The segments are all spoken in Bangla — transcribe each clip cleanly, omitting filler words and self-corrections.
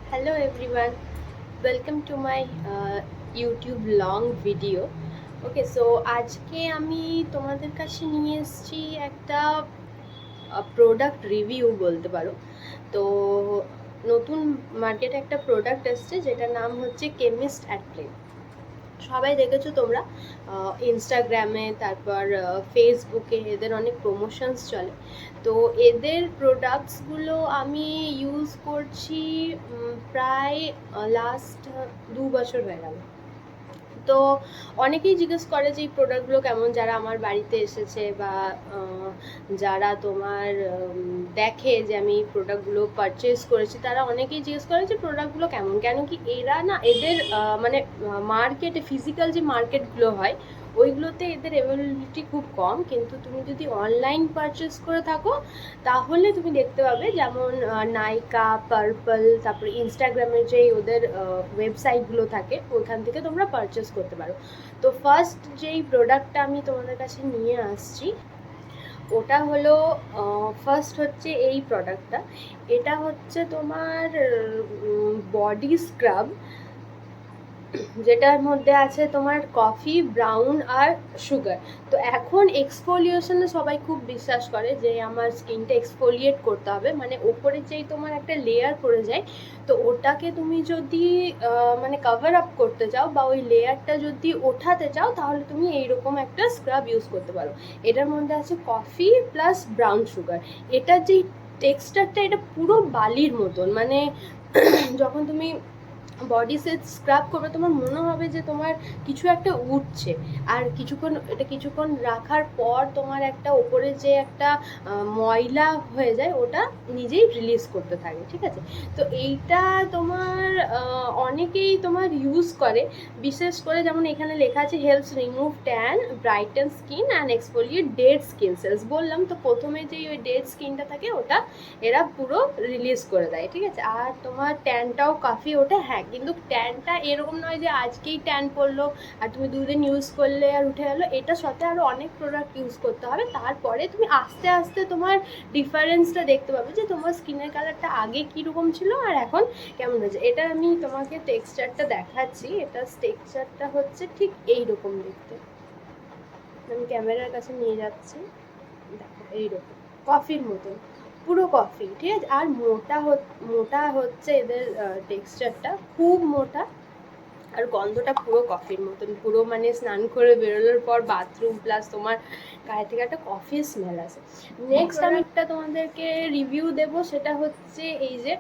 Hello everyone, welcome to my YouTube long video. Okay, so আজকে আমি তোমাদের কাছে নিয়ে এসেছি একটা প্রোডাক্ট রিভিউ বলতে পারো। তো নতুন মার্কেটে একটা প্রোডাক্ট এসছে যেটার নাম হচ্ছে কেমিস্ট অ্যাট প্লে। সবাই দেখেছো তোমরা ইনস্টাগ্রামে, তারপর ফেসবুকে এদের অনেক প্রমোশনস চলে। তো এদের প্রোডাক্টসগুলো আমি ইউজ করছি প্রায় লাস্ট 2 বছর হয়ে গেল। তো অনেকেই জিজ্ঞেস করে যে এই প্রোডাক্টগুলো কেমন, যারা আমার বাড়িতে এসেছে বা যারা তোমার দেখে যে আমি এই প্রোডাক্টগুলো পারচেস করেছি, তারা অনেকেই জিজ্ঞেস করে যে প্রোডাক্টগুলো কেমন। কেন কি এরা না এদের মানে মার্কেটে, ফিজিক্যাল যে মার্কেটগুলো হয় ওইগুলোতে এদের অ্যাভেলেবিলিটি খুব কম, কিন্তু তুমি যদি অনলাইন পারচেস করে থাকো তাহলে তুমি দেখতে পাবে, যেমন নাইকা, পার্পল, তারপরে ইনস্টাগ্রামের যে ওদের ওয়েবসাইটগুলো থাকে ওইখান থেকে তোমরা পারচেস করতে পারো। তো ফার্স্ট যেই প্রোডাক্টটা আমি তোমাদের কাছে নিয়ে আসছি ওটা হলো, ফার্স্ট হচ্ছে এই প্রোডাক্টটা। এটা হচ্ছে তোমার বডি স্ক্রাব, যেটার মধ্যে আছে তোমার কফি, ব্রাউন আর সুগার। তো এখন এক্সফোলিয়েশনে সবাই খুব বিশ্বাস করে যে আমার স্কিনটা এক্সফোলিয়েট করতে হবে, মানে ওপরে যেই তোমার একটা লেয়ার পড়ে যায়, তো ওটাকে তুমি যদি মানে কভার আপ করতে চাও বা ওই লেয়ারটা যদি ওঠাতে চাও, তাহলে তুমি এইরকম একটা স্ক্রাব ইউজ করতে পারো। এটার মধ্যে আছে কফি প্লাস ব্রাউন সুগার। এটার যেই টেক্সচারটা, এটা পুরো বালির মতন, মানে যখন তুমি বডি সেট স্ক্রাব করবে তোমার মনে হবে যে তোমার কিছু একটা উঠছে। আর কিছুক্ষণ রাখার পর তোমার একটা ওপরে যে একটা ময়লা হয়ে যায় ওটা নিজেই রিলিজ করতে থাকে, ঠিক আছে? তো এইটা তোমার অনেকেই তোমার ইউজ করে, বিশেষ করে যেমন এখানে লেখা আছে helps remove tan, brighten skin and exfoliate dead skin sales. বললাম তো প্রথমে যে ওই ডেড স্কিনটা থাকে ওটা এরা পুরো রিলিজ করে দেয়, ঠিক আছে? আর তোমার ট্যানটাও কাফি ওঠে, হ্যাঁ, কিন্তু ট্যানটা এরকম নয় যে আজকেই ট্যান পড়লো আর তুমি 2 দিন ইউজ করলে আর উঠে গেলো। এটার সাথে আরও অনেক প্রোডাক্ট ইউজ করতে হবে, তারপরে তুমি আস্তে আস্তে তোমার ডিফারেন্সটা দেখতে পাবে যে তোমার স্কিনের কালারটা আগে কীরকম ছিল আর এখন কেমন হয়েছে। এটা আমি তোমাকে টেক্সচারটা দেখাচ্ছি। এটা টেক্সচারটা হচ্ছে ঠিক এইরকম দেখতে। আমি ক্যামেরার কাছে নিয়ে যাচ্ছি, দেখো এইরকম কফির মতন, পুরো কফি, ঠিক আছে? আর মোটা হচ্ছে এদের টেক্সচারটা, খুব মোটা। আর গন্ধটা পুরো কফির মতন, পুরো মানে স্নান করে বেরোনোর পর বাথরুম প্লাস তোমার গায়ে থেকে একটা কফির স্মেল আসে। নেক্সট আমি একটা তোমাদেরকে রিভিউ দেব, সেটা হচ্ছে এই যে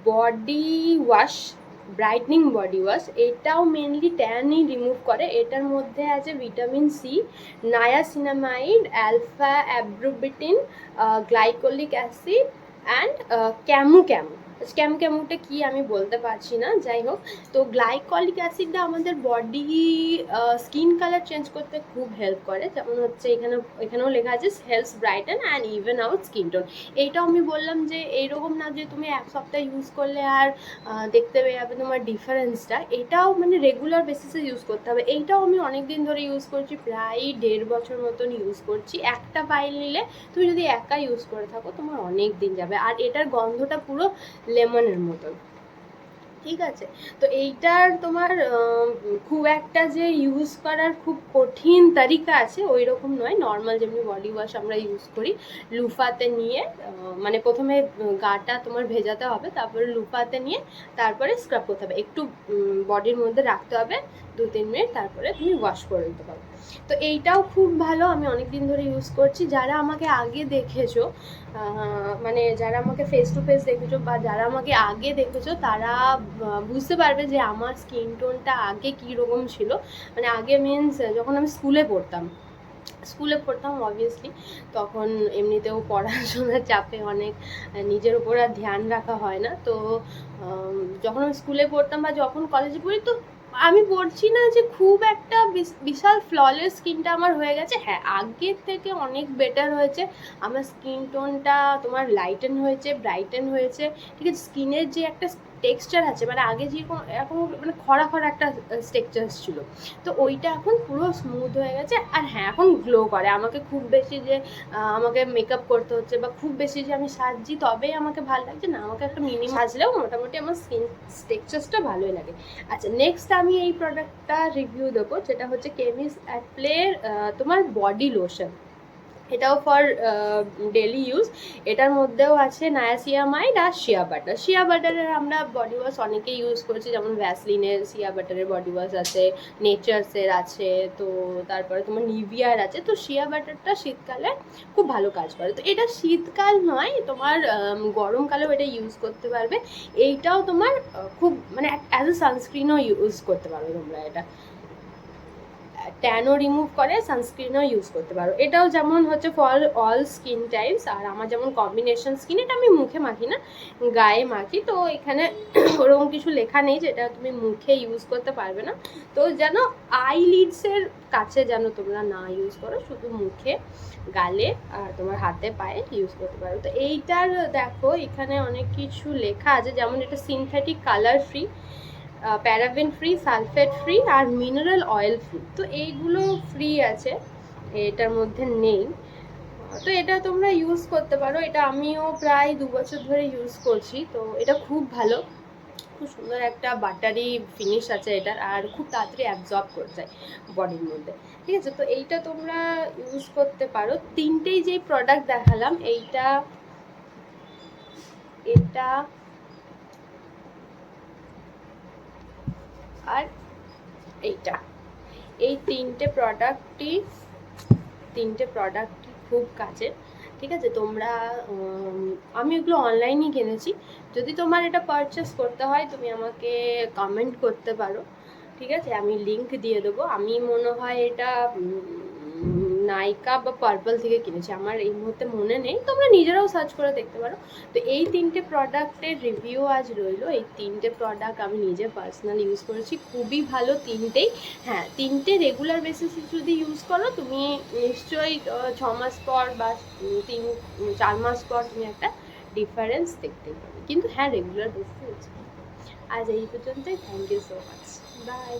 body wash, brightening body wash. এটাও মেনলি ট্যানই রিমুভ করে। এটার মধ্যে আছে vitamin C, niacinamide, alpha arbutin, glycolic acid and ক্যামুটা কি আমি বলতে পারছি না, যাই হোক। তো গ্লাইকলিক অ্যাসিডটা আমাদের বডি স্কিন কালার চেঞ্জ করতে খুব হেল্প করে, যেমন হচ্ছে এখানেও লেখা আছে helps brighten and even out skin tone. এইটাও আমি বললাম যে এইরকম না যে তুমি এক সপ্তাহ ইউজ করলে আর দেখতে পেয়ে যাবে তোমার ডিফারেন্সটা। এটাও মানে রেগুলার বেসিসে ইউজ করতে হবে। এইটাও আমি অনেক দিন ধরে ইউজ করছি, প্রায় 1.5 বছর মতন ইউজ করছি। একটা পাইল নিলে তুমি যদি একা ইউজ করে থাকো তোমার অনেক দিন যাবে। আর এটার গন্ধটা পুরো লেমনের মতন, ঠিক আছে? তো এইটার তোমার খুব একটা যে ইউজ করার খুব কঠিন তারিকা আছে ওই রকম নয়, নর্মাল যেমনি বডি ওয়াশ আমরা ইউজ করি, লুফাতে নিয়ে মানে প্রথমে গাটা তোমার ভেজাতে হবে, তারপরে লুফাতে নিয়ে তারপরে স্ক্রাব করতে হবে, একটু বডির মধ্যে রাখতে হবে 2-3 মিনিট, তারপরে তুমি ওয়াশ করে দিতে পারো। তো এইটাও খুব ভালো, আমি অনেক দিন ধরে ইউজ করছি। যারা আমাকে আগে দেখেছো, মানে যারা আমাকে ফেস টু ফেস দেখেছো বা যারা আমাকে আগে দেখেছো, তারা বুঝতে পারবে যে আমার স্কিন টোনটা আগে কীরকম ছিল। মানে আগে মিনস যখন আমি স্কুলে পড়তাম অবভিয়াসলি, তখন এমনিতেও পড়াশোনার চাপে অনেক নিজের উপর আর ধ্যান রাখা হয় না। তো যখন আমি স্কুলে পড়তাম বা যখন কলেজে পড়ি, তো আমি বলছি না যে খুব একটা বিশাল ফ্ললেস স্কিনটা আমার হয়ে গেছে, হ্যাঁ আগের থেকে অনেক বেটার হয়েছে। আমার স্কিন টোনটা তোমার লাইটেন হয়েছে, ব্রাইটেন হয়েছে, ঠিক আছে? স্কিনের যে একটা টেক্সচার আছে, মানে আগে যে এখন মানে খরা খরা একটা টেক্সচার ছিল, তো ওইটা এখন পুরো স্মুথ হয়ে গেছে। আর হ্যাঁ, এখন গ্লো করে। আমাকে খুব বেশি যে আমাকে মেকআপ করতে হচ্ছে বা খুব বেশি যে আমি সাজছি তবেই আমাকে ভালো লাগছে না, আমাকে একটা মিনিমাম সাজলেও মোটামুটি আমার স্কিন টেক্সচারটা ভালোই লাগে। আচ্ছা, নেক্সট আমি এই প্রোডাক্টটা রিভিউ দেবো, যেটা হচ্ছে কেমিস অ্যাট প্লের তোমার বডি লোশন। এটাও ফর ডেলি ইউজ। এটার মধ্যেও আছে নায়াসিয়ামাইড আর শিয়া বাটার। শিয়া বাটারের আমরা বডি ওয়াশ অনেকেই ইউজ করেছি, যেমন ভ্যাসলিনের শিয়া বাটারের বডি ওয়াশ আছে, নেচার্সের আছে, তো তারপরে তোমার নিভিয়ার আছে। তো শিয়া বাটারটা শীতকালে খুব ভালো কাজ করে। তো এটা শীতকাল নয়, তোমার গরমকালেও এটা ইউজ করতে পারবে। এইটাও তোমার খুব মানে অ্যাজ এ সানস্ক্রিনও ইউজ করতে পারো তোমরা। এটা ট্যানও রিমুভ করে, সানস্ক্রিনও ইউজ করতে পারো। এটাও যেমন হচ্ছে ফর অল স্কিন টাইপস। আর আমার যেমন কম্বিনেশন স্কিন, এটা আমি মুখে মাখি না, গায়ে মাখি। তো এখানে ওরকম কিছু লেখা নেই যে এটা তুমি মুখে ইউজ করতে পারবে না। তো যেন আইলিডসের কাছে যেন তোমরা না ইউজ করো, শুধু মুখে, গালে আর তোমার হাতে পায়ে ইউজ করতে পারো। তো এইটার দেখো এখানে অনেক কিছু লেখা আছে, যেমন এটা synthetic colour free, paraben free, sulphate free আর মিনারেল অয়েল ফ্রি। তো এইগুলো ফ্রি আছে, এটার মধ্যে নেই। তো এটা তোমরা ইউজ করতে পারো। এটা আমিও প্রায় 2 বছর ধরে ইউজ করছি। তো এটা খুব ভালো, খুব সুন্দর একটা বাটারি ফিনিশ আছে এটার, আর খুব তাড়াতাড়ি অ্যাবজর্ব করে যায় বডির মধ্যে। ঠিক আছে, তো এইটা তোমরা ইউজ করতে পারো। তিনটেই যেই প্রোডাক্ট দেখালাম, এইটা, এটা আর এইটা, এই তিনটে প্রোডাক্টই খুব কাজের। ঠিক আছে, তোমরা আমি এগুলো অনলাইনেই কিনেছি। যদি তোমার এটা পারচেস করতে হয় তুমি আমাকে কমেন্ট করতে পারো। ঠিক আছে, আমি লিংক দিয়ে দেবো। আমি মনে হয় এটা নাইকা বা পার্পল থেকে কিনেছি, আমার এই মুহূর্তে মনে নেই, তোমরা নিজেরাও সার্চ করে দেখতে পারো। তো এই তিনটে প্রোডাক্টের রিভিউ আজ রইলো। এই তিনটে প্রোডাক্ট আমি নিজে পার্সোনালি ইউজ করেছি, খুবই ভালো তিনটেই। হ্যাঁ, তিনটে রেগুলার বেসিসে যদি ইউজ করো তুমি নিশ্চয়ই 6 মাস পর বা 3-4 মাস পর তুমি একটা ডিফারেন্স দেখতেই পাবে। কিন্তু হ্যাঁ, রেগুলার বেসিসে ইউজ করো। আজ এই পর্যন্তই। Thank you so much, by.